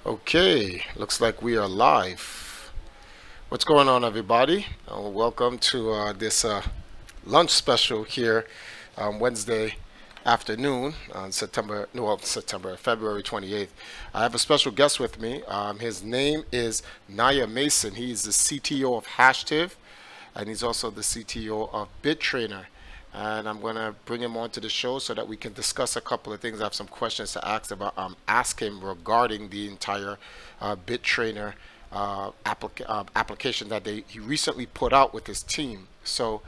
Okay, looks like we are live. What's going on, everybody? Welcome to this lunch special here on Wednesday afternoon on February 28th. I have a special guest with me. His name is Niah Mason. He's the CTO of Hashtiv, and he's also the CTO of BitTrainer. And I'm going to bring him onto the show so that we can discuss a couple of things. I have some questions to ask him regarding the entire BitTrainer application that he recently put out with his team. So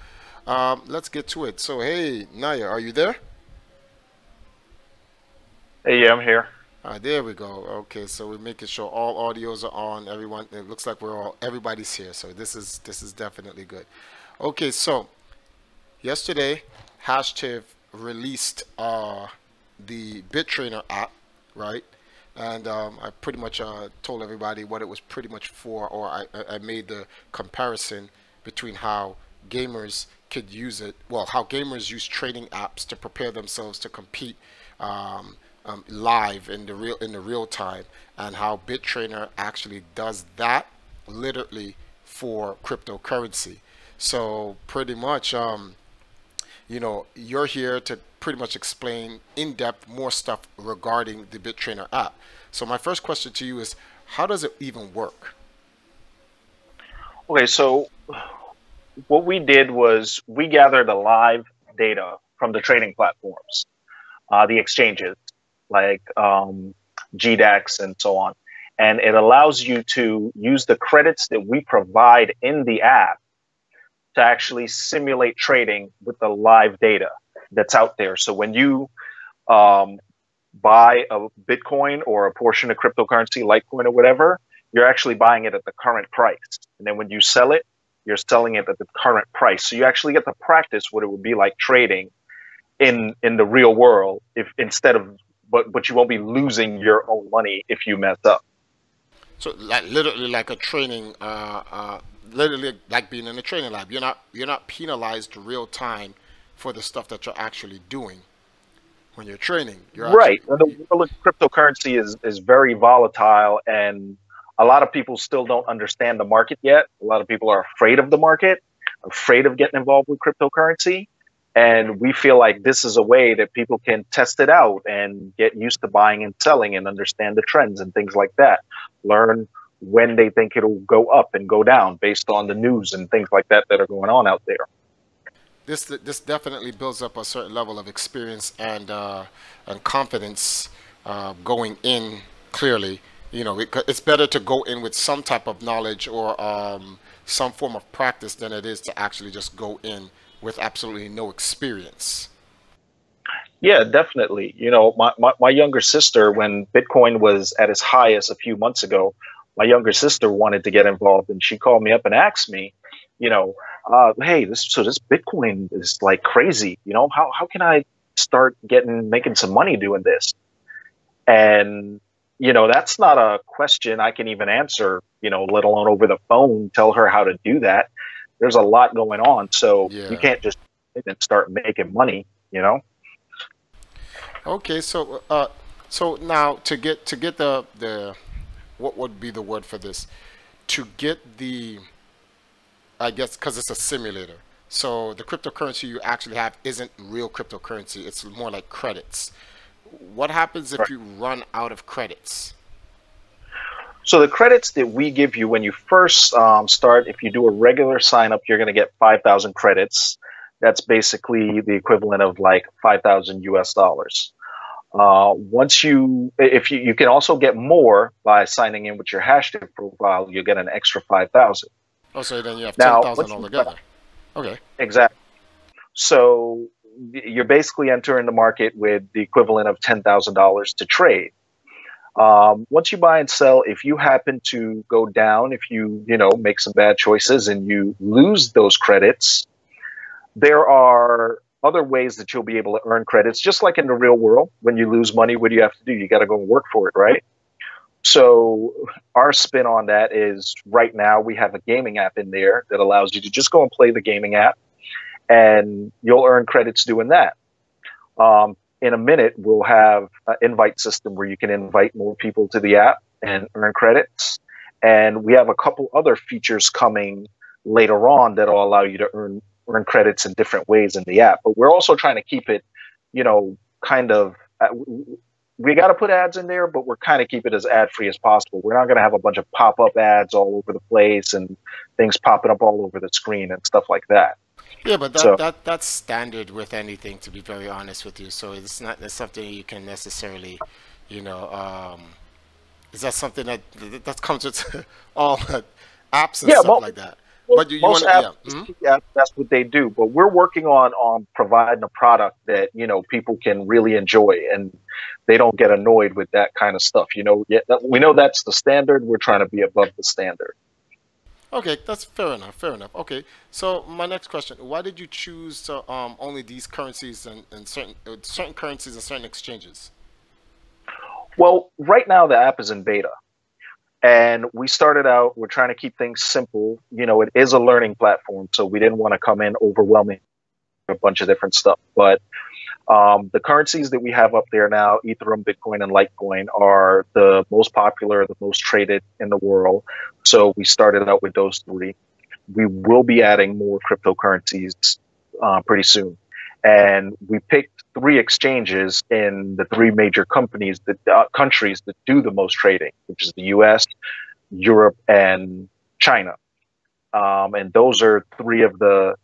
let's get to it. So hey, Niah, are you there? Hey, yeah, I'm here. There we go. Okay, so we're making sure all audios are on. Everyone, it looks like everybody's here. So this is definitely good. Okay, so yesterday, Hashtiv released the BitTrainer app, right? And I pretty much told everybody what it was pretty much for, or I made the comparison between how gamers could use it, well, how gamers use trading apps to prepare themselves to compete live in the real time, and how BitTrainer actually does that literally for cryptocurrency. So pretty much you're here to pretty much explain in depth more stuff regarding the BitTrainer app. So my first question to you is, how does it even work? Okay, so what we did was we gathered a live data from the trading platforms, the exchanges like GDAX and so on. And it allows you to use the credits that we provide in the app to actually simulate trading with the live data that's out there. So when you um, buy a Bitcoin or a portion of cryptocurrency, Litecoin or whatever, you're actually buying it at the current price. And then when you sell it, you're selling it at the current price. So you actually get to practice what it would be like trading in the real world, if instead of but you won't be losing your own money if you mess up. So like literally like a training, literally like being in a training lab. You're not penalized real time for the stuff that you're actually doing when you're training. You're Right. actually And the world of cryptocurrency is very volatile, and a lot of people still don't understand the market yet. A lot of people are afraid of the market, afraid of getting involved with cryptocurrency. And we feel like this is a way that people can test it out and get used to buying and selling and understand the trends and things like that. Learn when they think it'll go up and go down based on the news and things like that that are going on out there. this definitely builds up a certain level of experience and confidence going in clearly. It's better to go in with some type of knowledge or some form of practice than it is to actually just go in with absolutely no experience. Yeah, definitely. My younger sister, when Bitcoin was at its highest a few months ago, my younger sister wanted to get involved, and she called me up and asked me, hey, this Bitcoin is like crazy. How can I start making some money doing this? And that's not a question I can even answer, let alone over the phone, tell her how to do that. There's a lot going on, so you Yeah. can't just start making money. Okay, so now to get the what would be the word for this? To get the, I guess because it's a simulator. So the cryptocurrency you actually have isn't real cryptocurrency. It's more like credits. What happens if you run out of credits? So the credits that we give you when you first start, if you do a regular sign up, you're going to get 5,000 credits. That's basically the equivalent of like 5,000 US dollars. Once if you can also get more by signing in with your hashtag profile, you get an extra 5,000. Oh, so then you have ten Now, thousand altogether. Okay. exactly. So you're basically entering the market with the equivalent of $10,000 to trade. Once you buy and sell, if you happen to go down, if you make some bad choices and you lose those credits, there are other ways that you'll be able to earn credits, just like in the real world. When you lose money, what do you have to do? You got to go and work for it, right? So our spin on that is right now we have a gaming app in there that allows you to just go and play the gaming app, and you'll earn credits doing that. In a minute, we'll have an invite system where you can invite more people to the app, and earn credits. And we have a couple other features coming later on that'll allow you to earn credits in different ways in the app. But we're also trying to keep it, kind of. We got to put ads in there, but we're kind of keep it as ad free as possible. We're not going to have a bunch of pop up ads all over the place and things popping up all over the screen and stuff like that. Yeah, but So that's standard with anything, to be very honest with you. So it's something you can necessarily, you know, is that something that comes with all apps and yeah, stuff like that? But you most want to, apps, yeah. Mhm. that's what they do. But we're working on providing a product that people can really enjoy, and they don't get annoyed with that kind of stuff. We know that's the standard. We're trying to be above the standard. Okay, that's fair enough. Fair enough. Okay, so my next question: why did you choose to, only these currencies and certain currencies and certain exchanges? Well, right now the app is in beta. And we started out, we're trying to keep things simple. It is a learning platform, so we didn't want to come in overwhelming a bunch of different stuff. But the currencies that we have up there now, Ethereum, Bitcoin, and Litecoin, are the most popular, the most traded in the world. So we started out with those three. We will be adding more cryptocurrencies pretty soon. And we picked three exchanges in the three major countries that do the most trading, which is the US, Europe, and China. And those are three of the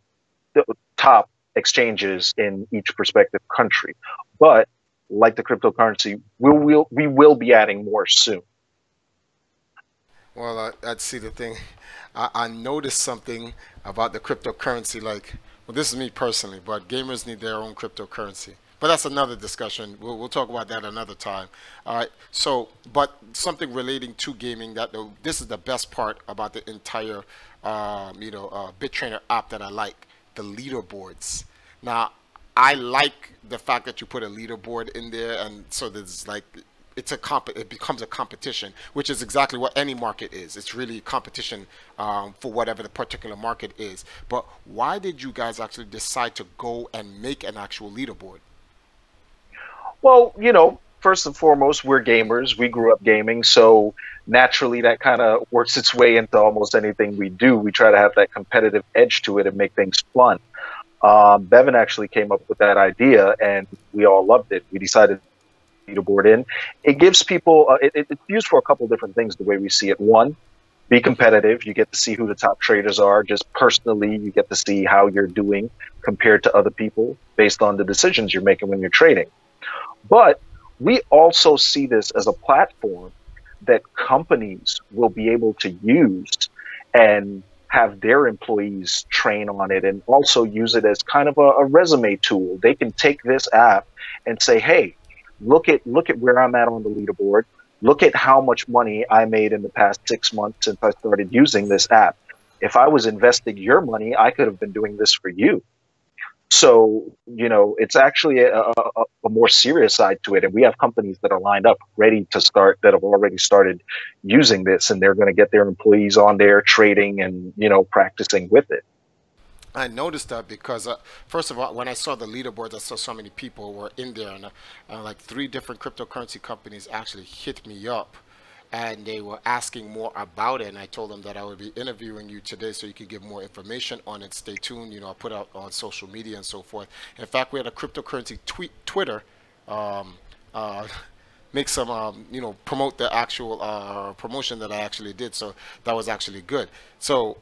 top exchanges in each prospective country. But like the cryptocurrency, we will be adding more soon. Well, I'd see the thing. I noticed something about the cryptocurrency. Like, well, this is me personally, but gamers need their own cryptocurrency. But that's another discussion. We'll talk about that another time. All right. So, but something relating to gaming this is the best part about the entire, BitTrainer app that I like, the leaderboards. Now, I like the fact that you put a leaderboard in there, and so there's like it becomes a competition, which is exactly what any market is. It's really competition for whatever the particular market is. But why did you guys actually decide to go and make an actual leaderboard? Well, first and foremost, we're gamers. We grew up gaming, so naturally that kind of works its way into almost anything we do. We try to have that competitive edge to it and make things fun. Bevan actually came up with that idea, and we all loved it. We decided to leaderboard in. It gives people, it's used for a couple different things the way we see it. One, be competitive. You get to see who the top traders are. Just personally, you get to see how you're doing compared to other people based on the decisions you're making when you're trading. But we also see this as a platform that companies will be able to use and have their employees train on it, and also use it as kind of a resume tool. They can take this app and say, hey, look at where I'm at on the leaderboard. Look at how much money I made in the past 6 months since I started using this app. If I was investing your money, I could have been doing this for you. So, it's actually a more serious side to it. And we have companies that are lined up ready to start, that have already started using this, and they're going to get their employees on there trading and, practicing with it. I noticed that because, first of all, when I saw the leaderboards, I saw so many people were in there, and like three different cryptocurrency companies actually hit me up, and they were asking more about it. And I told them that I would be interviewing you today, so you could give more information on it. Stay tuned. I'll put out on social media and so forth. In fact, we had a cryptocurrency Twitter. Um, uh, Make some, promote the actual promotion that I actually did. So that was actually good. So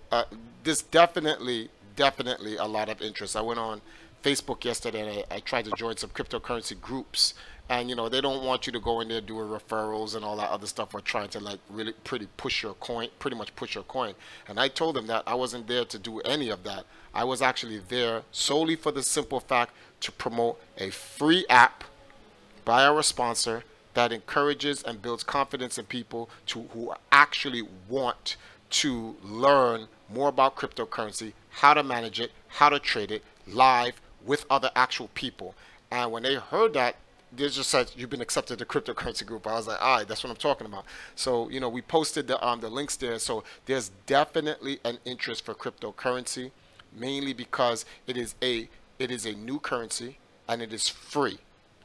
this definitely a lot of interest. I went on Facebook yesterday and I tried to join some cryptocurrency groups. And they don't want you to go in there doing referrals and all that other stuff, or trying to like really pretty much push your coin. And I told them that I wasn't there to do any of that. I was actually there solely for the simple fact to promote a free app by our sponsor that encourages and builds confidence in people who actually want to learn more about cryptocurrency, how to manage it, how to trade it live with other actual people. And when they heard that, they just said, you've been accepted to cryptocurrency group. I was like, all right, that's what I'm talking about. So, we posted the links there. So there's definitely an interest for cryptocurrency, mainly because it is a new currency and it is free.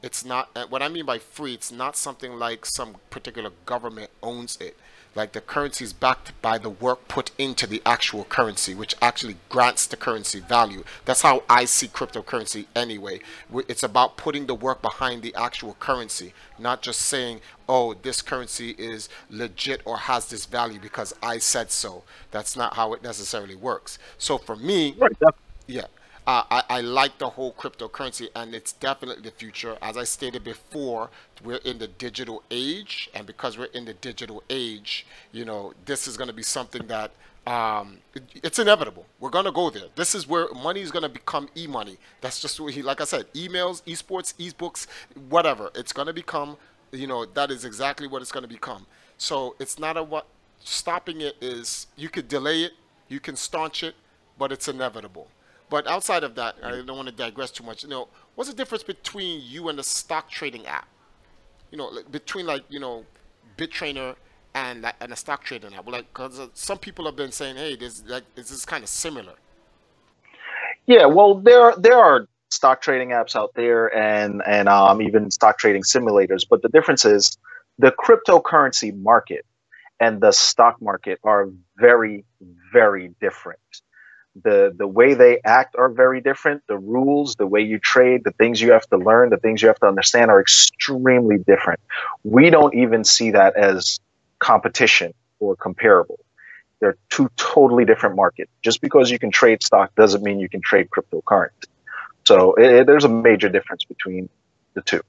It's not, what I mean by free, it's not something like some particular government owns it. Like the currency is backed by the work put into the actual currency, which actually grants the currency value. That's how I see cryptocurrency anyway. It's about putting the work behind the actual currency, not just saying, oh, this currency is legit or has this value because I said so. That's not how it necessarily works. So for me, Right. yeah. I like the whole cryptocurrency, and it's definitely the future. As I stated before, we're in the digital age, and because we're in the digital age, this is going to be something that it's inevitable. We're going to go there. This is where money is going to become e-money. That's just what like I said, emails, esports, ebooks, whatever. It's going to become, that is exactly what it's going to become. So it's not a what stopping it is. You could delay it, you can staunch it, but it's inevitable. But outside of that, I don't want to digress too much. What's the difference between you and the stock trading app? Like, between like BitTrainer and a stock trading app. Like, because some people have been saying, hey, this is kind of similar. Yeah, well, there are stock trading apps out there, and even stock trading simulators. But the difference is the cryptocurrency market and the stock market are very, very different. The way they act are very different. The rules, the way you trade, the things you have to learn, the things you have to understand are extremely different. We don't even see that as competition or comparable. They're two totally different markets. Just because you can trade stock doesn't mean you can trade cryptocurrency. So there's a major difference between the two.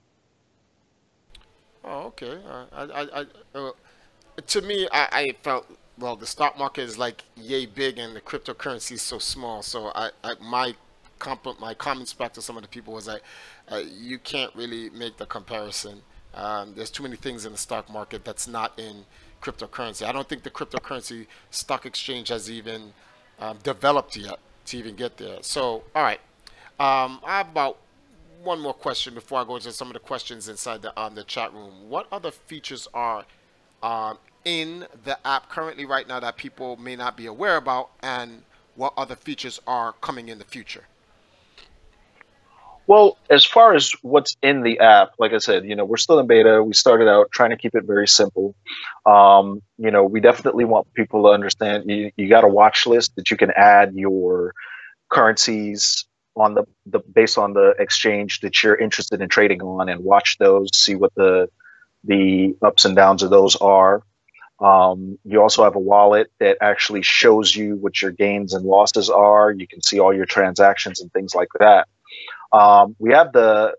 Oh, okay. To me, I felt, well, the stock market is like yay big and the cryptocurrency is so small. So my comments back to some of the people was like, you can't really make the comparison. There's too many things in the stock market that's not in cryptocurrency. I don't think the cryptocurrency stock exchange has even developed yet to even get there. So, all right. I have about one more question before I go into some of the questions inside the chat room. What other features are in the app currently right now that people may not be aware about, and what other features are coming in the future? Well, as far as what's in the app, like I said, we're still in beta. We started out trying to keep it very simple. We definitely want people to understand you got a watch list that you can add your currencies on the based on the exchange that you're interested in trading on, and watch those, see what the ups and downs of those are. You also have a wallet that actually shows you what your gains and losses are. You can see all your transactions and things like that. We have the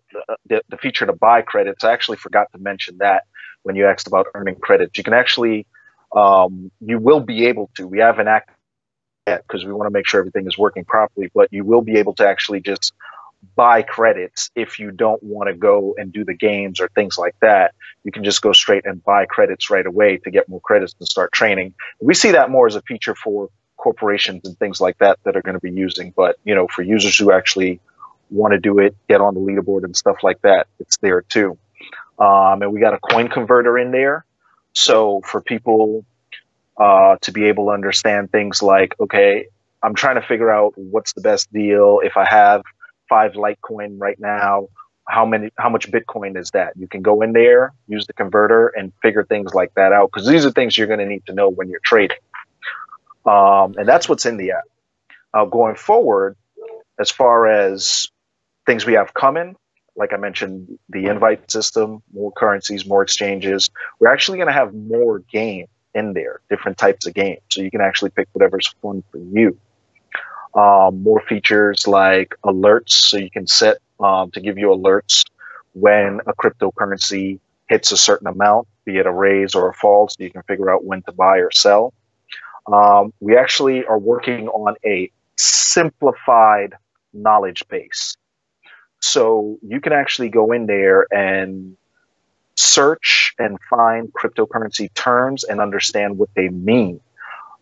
feature to buy credits. I actually forgot to mention that when you asked about earning credits. You can actually, you will be able to. We haven't acted yet because we want to make sure everything is working properly, but you will be able to actually just buy credits if you don't want to go and do the games or things like that. You can just go straight and buy credits right away to get more credits and start training. We see that more as a feature for corporations and things like that that are going to be using. But, for users who actually want to do it, get on the leaderboard and stuff like that, it's there too. And we got a coin converter in there. So for people to be able to understand things like, okay, I'm trying to figure out what's the best deal. If I have 5 Litecoin right now, how much Bitcoin is that? You can go in there, use the converter, and figure things like that out, because these are things you're going to need to know when you're trading. And that's what's in the app. Going forward, as far as things we have coming, like I mentioned, the invite system, more currencies, more exchanges. We're actually going to have more games in there, different types of games. So you can actually pick whatever's fun for you. More features like alerts, so you can set to give you alerts when a cryptocurrency hits a certain amount, be it a raise or a fall, so you can figure out when to buy or sell. We actually are working on a simplified knowledge base. So you can actually go in there and search and find cryptocurrency terms and understand what they mean.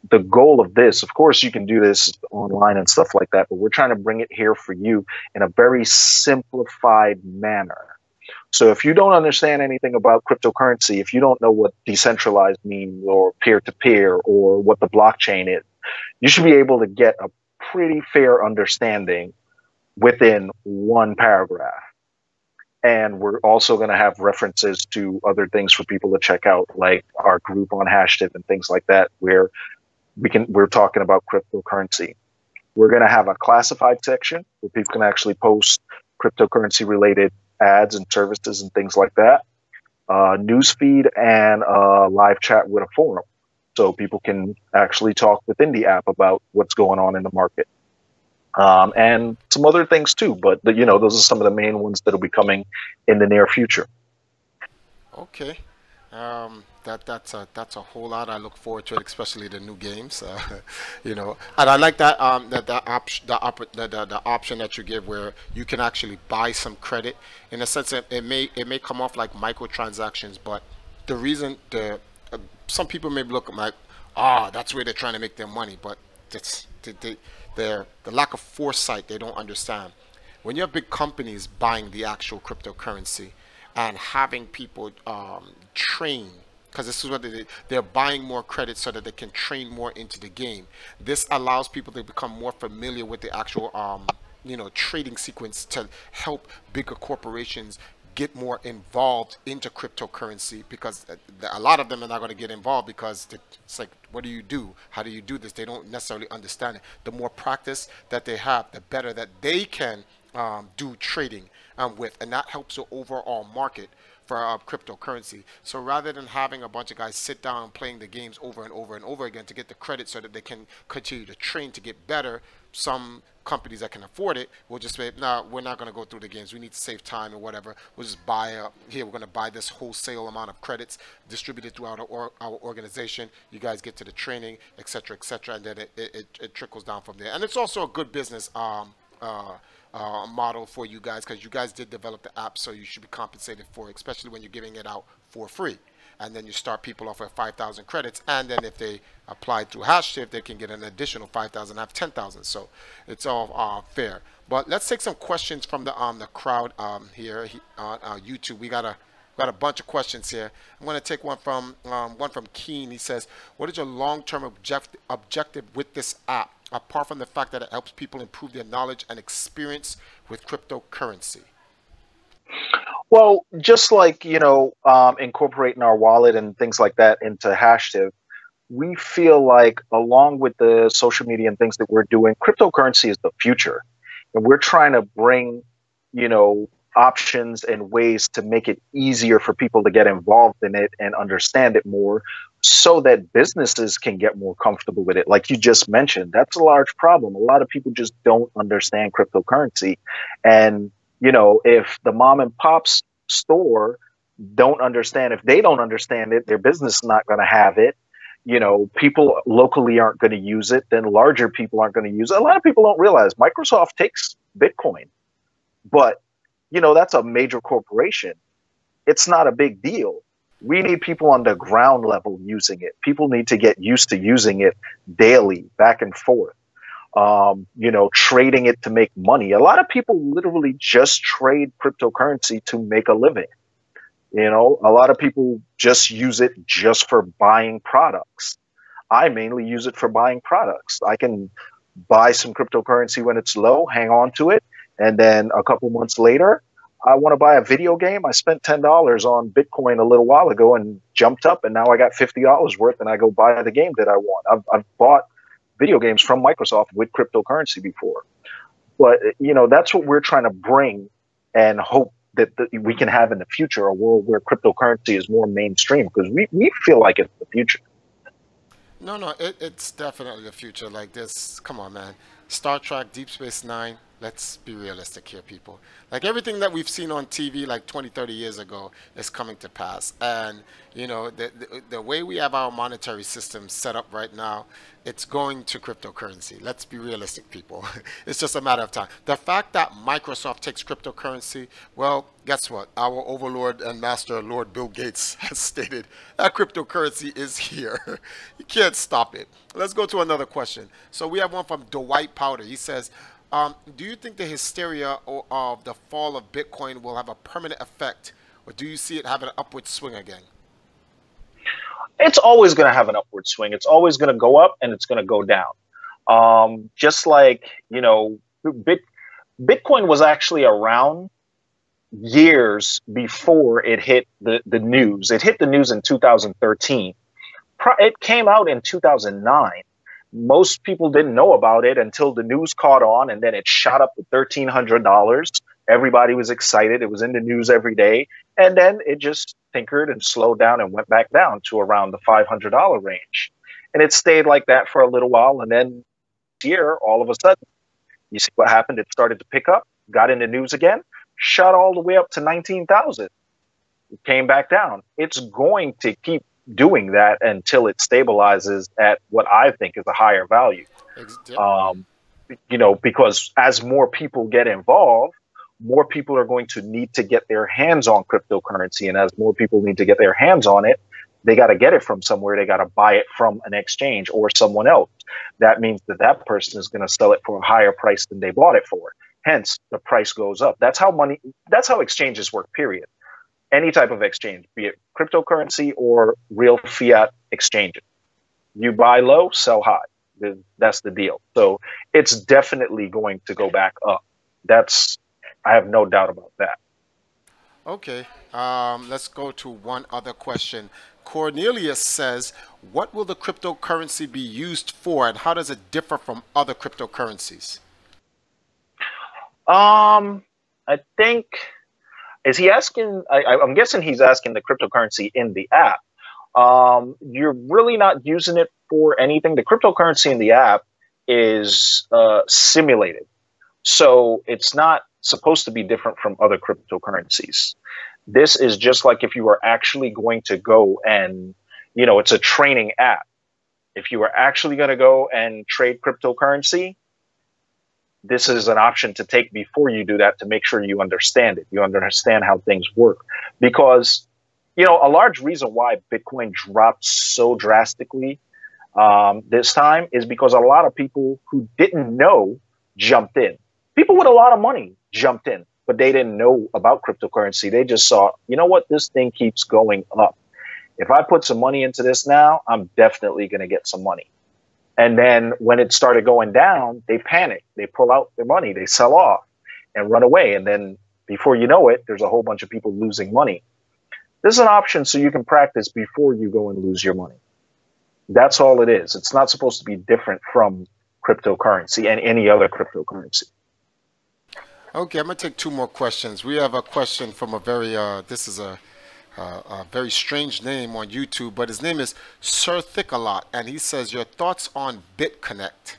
The goal of this, of course, you can do this online and stuff like that, but we're trying to bring it here for you in a very simplified manner. So if you don't understand anything about cryptocurrency, if you don't know what decentralized means or peer-to-peer or what the blockchain is, you should be able to get a pretty fair understanding within one paragraph. And we're also going to have references to other things for people to check out, like our group on Hashtiv and things like that, where we're talking about cryptocurrency. We're going to have a classified section where people can actually post cryptocurrency related ads and services and things like that. Newsfeed and live chat with a forum. So people can actually talk within the app about what's going on in the market. And some other things too, but those are some of the main ones that'll be coming in the near future. Okay. That's a whole lot. I look forward to it, especially the new games. And I like that the option that you give where you can actually buy some credit. In a sense, it may come off like microtransactions, but the reason some people may look like, that's where they're trying to make their money, but that's the lack of foresight. They don't understand when you have big companies buying the actual cryptocurrency and having people train, because this is what they're buying more credit so that they can train more into the game. This allows people to become more familiar with the actual trading sequence to help bigger corporations get more involved into cryptocurrency, because a lot of them are not going to get involved because it's like, what do you do? How do you do this? They don't necessarily understand it. The more practice that they have, the better that they can do trading with, and that helps the overall market for cryptocurrency. So rather than having a bunch of guys sit down playing the games over and over and over again to get the credit so that they can continue to train to get better, some companies that can afford it will just say, no, we're not going to go through the games. We need to save time or whatever. We'll just buy here. We're going to buy this wholesale amount of credits, distribute it throughout our organization. You guys get to the training, etc., etc., and then it trickles down from there. And it's also a good business model for you guys, because you guys did develop the app, so you should be compensated for it, especially when you're giving it out for free. And then you start people off at 5,000 credits, and then if they apply through Hashtiv, they can get an additional 5,000, have 10,000. So it's all fair. But let's take some questions from the crowd here on YouTube. We got a bunch of questions here. I'm going to take one from Keen. He says, "What is your long-term objective with this app, apart from the fact that it helps people improve their knowledge and experience with cryptocurrency?" Well, just like, incorporating our wallet and things like that into Hashtiv, we feel like along with the social media and things that we're doing, cryptocurrency is the future. And we're trying to bring, options and ways to make it easier for people to get involved in it and understand it more, so that businesses can get more comfortable with it. Like you just mentioned, that's a large problem. A lot of people just don't understand cryptocurrency. And if the mom and pop's store don't understand, if they don't understand it, their business is not going to have it. People locally aren't going to use it. Then larger people aren't going to use it. A lot of people don't realize Microsoft takes Bitcoin, but that's a major corporation. It's not a big deal. We need people on the ground level using it. People need to get used to using it daily, back and forth. Trading it to make money. A lot of people literally just trade cryptocurrency to make a living. A lot of people just use it just for buying products. I mainly use it for buying products. I can buy some cryptocurrency when it's low, hang on to it, and then a couple months later, I want to buy a video game. I spent $10 on Bitcoin a little while ago and jumped up, and now I got $50 worth, and I go buy the game that I want. I've bought video games from Microsoft with cryptocurrency before. But, that's what we're trying to bring and hope that we can have in the future, a world where cryptocurrency is more mainstream, because we feel like it's the future. No, it's definitely the future. Like this, come on, man. Star Trek, Deep Space Nine. Let's be realistic here, people. Like everything that we've seen on TV like 20, 30 years ago is coming to pass. And, the way we have our monetary system set up right now, it's going to cryptocurrency. Let's be realistic, people. It's just a matter of time. The fact that Microsoft takes cryptocurrency, well, guess what? Our overlord and master, Lord Bill Gates, has stated that cryptocurrency is here. You can't stop it. Let's go to another question. So we have one from Dwight Powder. He says, do you think the hysteria of the fall of Bitcoin will have a permanent effect, or do you see it have an upward swing again? It's always going to have an upward swing. It's always going to go up and it's going to go down. Just like, Bitcoin was actually around years before it hit the news. It hit the news in 2013. It came out in 2009. Most people didn't know about it until the news caught on, and then it shot up to $1,300. Everybody was excited. It was in the news every day. And then it just tinkered and slowed down and went back down to around the $500 range. And it stayed like that for a little while. And then this year, all of a sudden, you see what happened? It started to pick up, got in the news again, shot all the way up to 19,000. It came back down. It's going to keep doing that until it stabilizes at what I think is a higher value. Because as more people get involved, more people are going to need to get their hands on cryptocurrency. And as more people need to get their hands on it, they got to get it from somewhere. They got to buy it from an exchange or someone else. That means that person is going to sell it for a higher price than they bought it for. Hence, the price goes up. That's how exchanges work, period. Any type of exchange, be it cryptocurrency or real fiat exchanges. You buy low, sell high. That's the deal. So it's definitely going to go back up. I have no doubt about that. Okay, let's go to one other question. Cornelius says, what will the cryptocurrency be used for, and how does it differ from other cryptocurrencies? I think, is he asking, I'm guessing he's asking the cryptocurrency in the app. You're really not using it for anything. The cryptocurrency in the app is simulated. So it's not supposed to be different from other cryptocurrencies. This is just like if you were actually going to go and, it's a training app. If you were actually going to go and trade cryptocurrency, this is an option to take before you do that to make sure you understand it. You understand how things work. Because, a large reason why Bitcoin dropped so drastically this time is because a lot of people who didn't know jumped in. People with a lot of money jumped in, but they didn't know about cryptocurrency. They just saw, this thing keeps going up. If I put some money into this now, I'm definitely going to get some money. And then when it started going down, they panic. They pull out their money. They sell off and run away. And then before you know it, there's a whole bunch of people losing money. This is an option so you can practice before you go and lose your money. That's all it is. It's not supposed to be different from cryptocurrency and any other cryptocurrency. Okay, I'm going to take two more questions. We have a question from a very, this is a very strange name on YouTube, but his name is Sir Thickalot, and he says, your thoughts on BitConnect?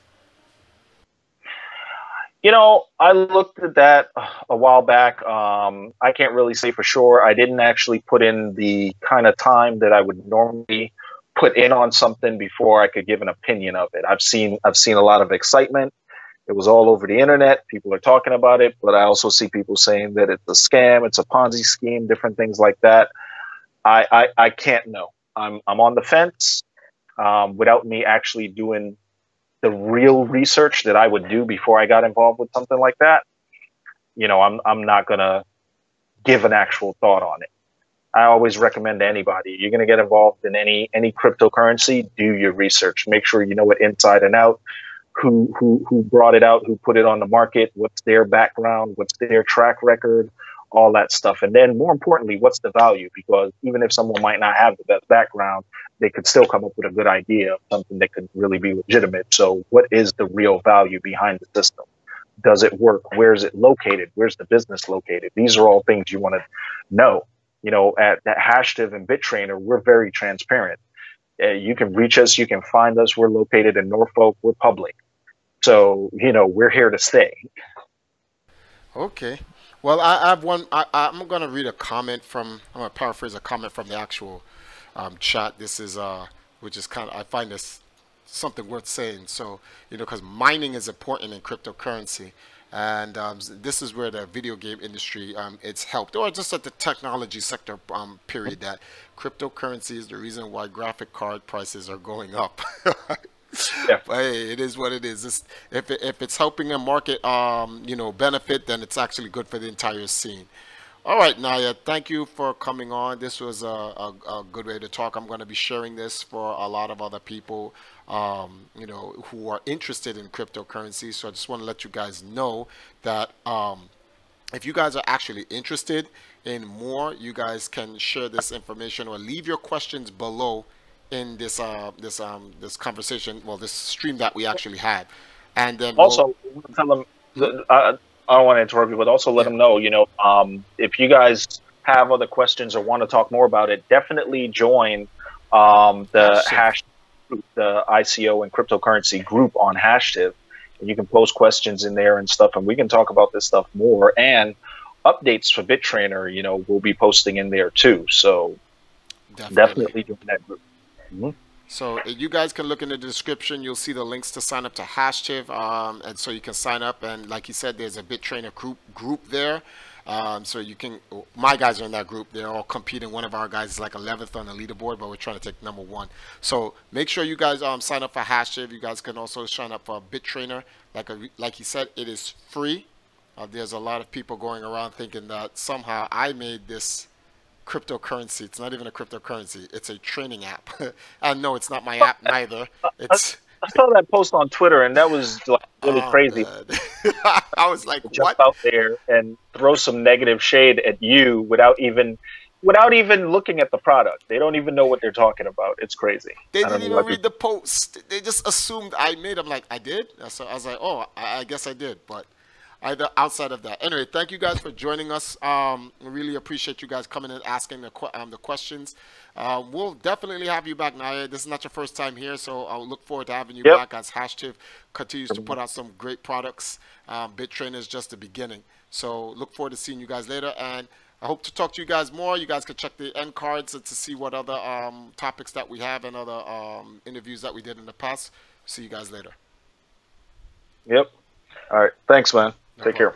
I looked at that a while back. I can't really say for sure. I didn't actually put in the kind of time that I would normally put in on something before I could give an opinion of it. I've seen a lot of excitement. It was all over the internet. People are talking about it, but I also see people saying that it's a scam, it's a Ponzi scheme, different things like that. I can't know. I'm on the fence without me actually doing the real research that I would do before I got involved with something like that. I'm not gonna give an actual thought on it. I always recommend to anybody, you're gonna get involved in any cryptocurrency, do your research. Make sure you know it inside and out. Who brought it out, who put it on the market, what's their background, what's their track record, all that stuff. And then more importantly, what's the value? Because even if someone might not have the best background, they could still come up with a good idea of something that could really be legitimate. So what is the real value behind the system? Does it work? Where is it located? Where's the business located? These are all things you want to know. At Hashtiv and BitTrainer, we're very transparent. You can reach us. You can find us. We're located in Norfolk. We're public. So, we're here to stay. Okay. Well, I have one. I'm going to read a comment I'm going to paraphrase a comment from the actual chat. This is, which is I find this something worth saying. So, because mining is important in cryptocurrency. And this is where the video game industry, it's helped, or just at the technology sector, period, that cryptocurrency is the reason why graphic card prices are going up. Yeah. But hey, it is what it is. If it's helping a market, benefit, then it's actually good for the entire scene. All right, Niah, thank you for coming on. This was a good way to talk. I'm going to be sharing this for a lot of other people, who are interested in cryptocurrency. So I just want to let you guys know that if you guys are actually interested in more, you guys can share this information or leave your questions below in this conversation, well, this stream that we actually had, and then we'll. Also, tell them. I don't want to interrupt you, but also let Yeah. them know. If you guys have other questions or want to talk more about it, definitely join the Hashtiv. group, the ICO and cryptocurrency group on Hashtiv. And you can post questions in there and stuff, and we can talk about this stuff more. And updates for BitTrainer, we'll be posting in there too. So definitely join that group. Mm-hmm. So you guys can look in the description. You'll see the links to sign up to Hashtiv, and so you can sign up. And like you said, there's a BitTrainer group there. So you can. My guys are in that group. They're all competing. One of our guys is like 11th on the leaderboard, but we're trying to take #1. So make sure you guys sign up for Hashtiv. You guys can also sign up for BitTrainer. Like you said, it is free. There's a lot of people going around thinking that somehow I made this cryptocurrency. It's not even a cryptocurrency. It's a training app. And no, it's not my app neither. It's I saw that post on Twitter, and that was like really crazy. I was like, jump what? out there and throw some negative shade at you without even looking at the product. They don't even know what they're talking about. It's crazy. They didn't even read the post. They just assumed I made them. Like, I did? So I was like, oh, I guess I did. But either outside of that. Anyway, thank you guys for joining us. We really appreciate you guys coming and asking the questions. We'll definitely have you back, Niah. This is not your first time here, so I'll look forward to having you back as Hashtiv continues to put out some great products. BitTrainer is just the beginning. So look forward to seeing you guys later, and I hope to talk to you guys more. You guys can check the end cards to see what other topics that we have and other interviews that we did in the past. See you guys later. Yep. All right. Thanks, man. Take care.